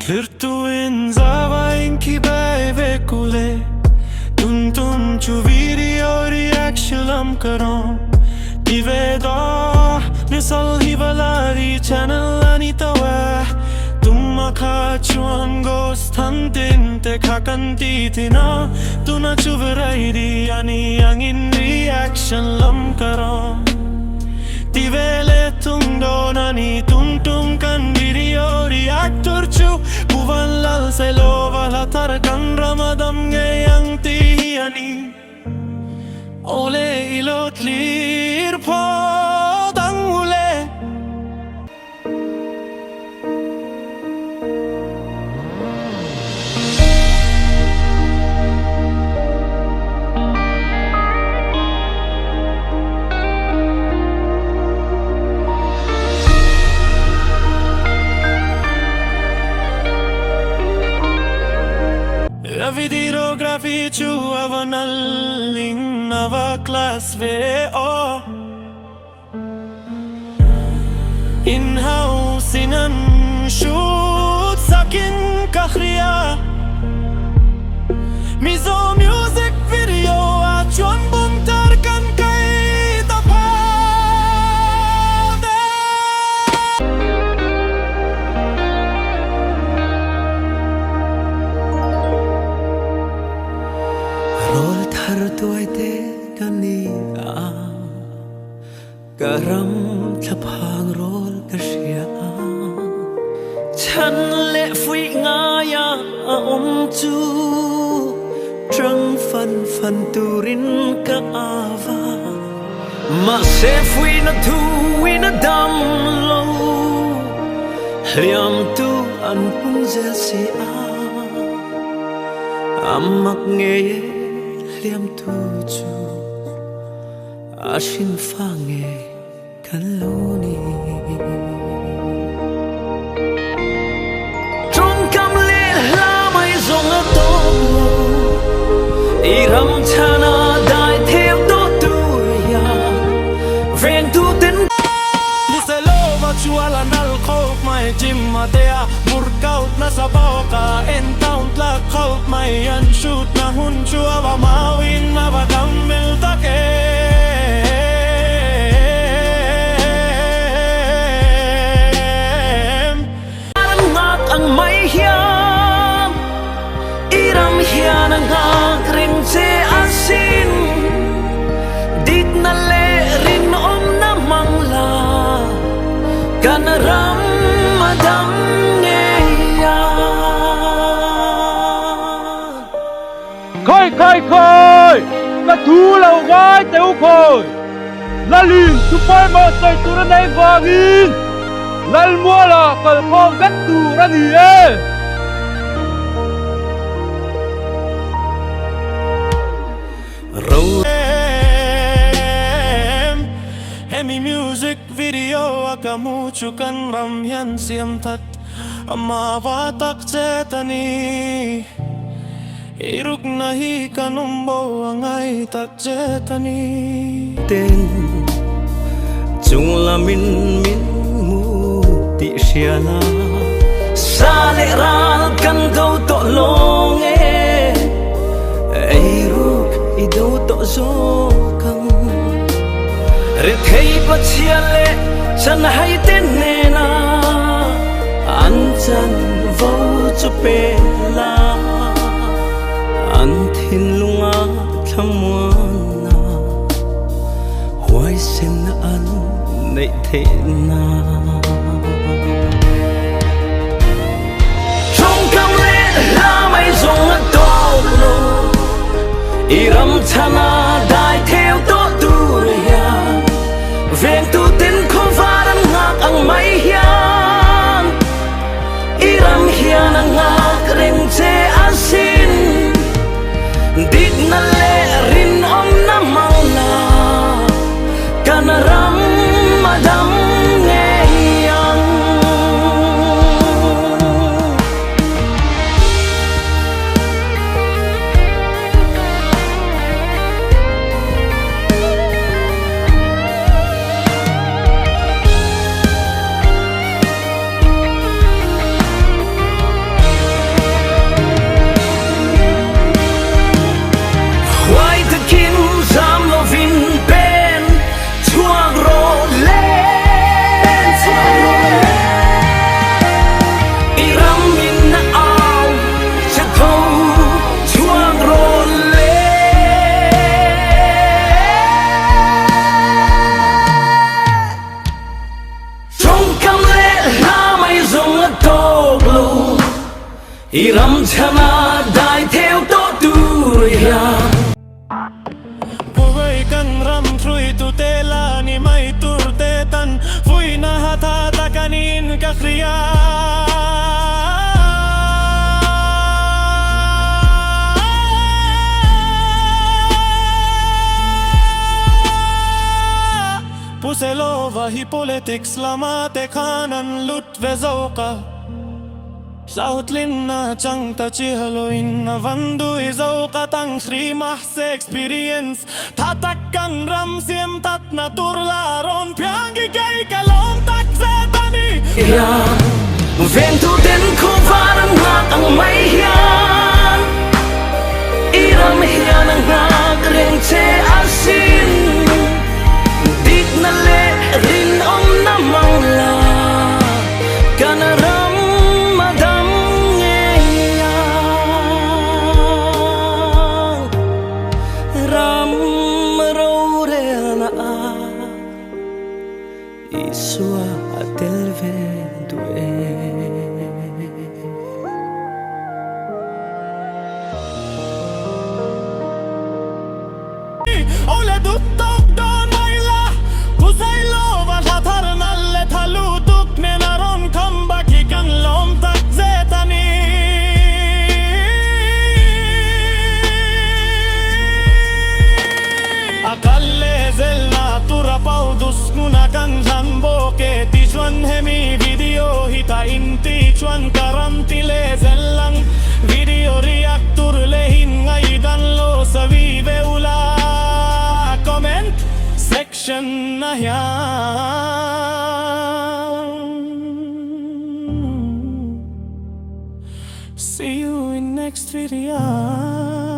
Flirtuin zavain ki ve kule Tum chu video reaction lam karon Diveda misal hi valari channel anita wa Tumma kha chuan ghost hunting te khakan ti tina Tuna chu variety ani angin reaction lam karon Tivele tung donani tum kan video reactor chu Kuvan lal se lova la tarkan ramadam ngayang tihani Ole ilot lir po dang ule Videography chu avanaling nava class ve o In-house inan shoot sakin kakhriya Mizo music video achuan bum tarkan kay tapade Rol thar tuai te kani a Karam thapang rol kashia Chan le fui ngaya chu Trăng fan turin ka ava Ma se fui na thu na dam lo Liam tu an pun si a Amak ngeye liam tu chu Ashin fa nge kan lo ni Trong kam le la mai zong a to Iram chana dai theo to tu ya Ven tu tin Muselova chuala nal khok mai jim matea Burkout na sa boka en town la khok mai an shoot na hun chua va mawin na va dammel take Ang may hiyan Iram hiyan ang akring se asin Dit na le rin om na mangla Kanaram madam ngayon Khơi Là thú lầu gái téo khơi Là lìn chú phai mà xây chú ra này vàng in Lal mua là cần không gắt tù ra gì ê Hemi music video akamu chukan ram yan siam that Ama vatak chetani Iruk nahi kanumbo angay tak chetani Tên Chung la min Ti siya na Sa leral kan daw to long Ay ruk idaw to zo kang Rit hay pa siya le San hay tenena An chan vau chupe la An thin lunga thamuan na Huay sem na an nai thế na Iram chana dai theo to tu ya Veng tu tin ko varan ngak ang may hiyan Iram hiyan ang ngak ring che asin Dit na le rin om na mauna Kanaram madam ngayang Iram chana dai theo to tuya Puroi kan ram trui tu te la ni mai tur te tan Fui na hata ta kanin ka kriya Puselova hi politics lama te khanan lut vezoka Sautlin na chang ta chi haloin na vandu izau ka tang shri mahse experience Tatak kang ram siem tat na turla ron pyangi gay kalom tak zetani Yang Veng tu den ko varang hak ang may hiyan Iram hiyan ang nagring che asin Dik na le rin om na mangla Kanaram madam ngeyang Ram marore na Iswa atelve due Ole duttok don maila Kusay lova shatar nalle talutuk Nenaron kambak ikan lom tak zetani Akalle zella tura paudus nguna kang jambo ke Tichuan hemi video hita inti chuan karantile zellang Video reactor lehin ngay danlo sa vive ula Comment section na yan See you in next video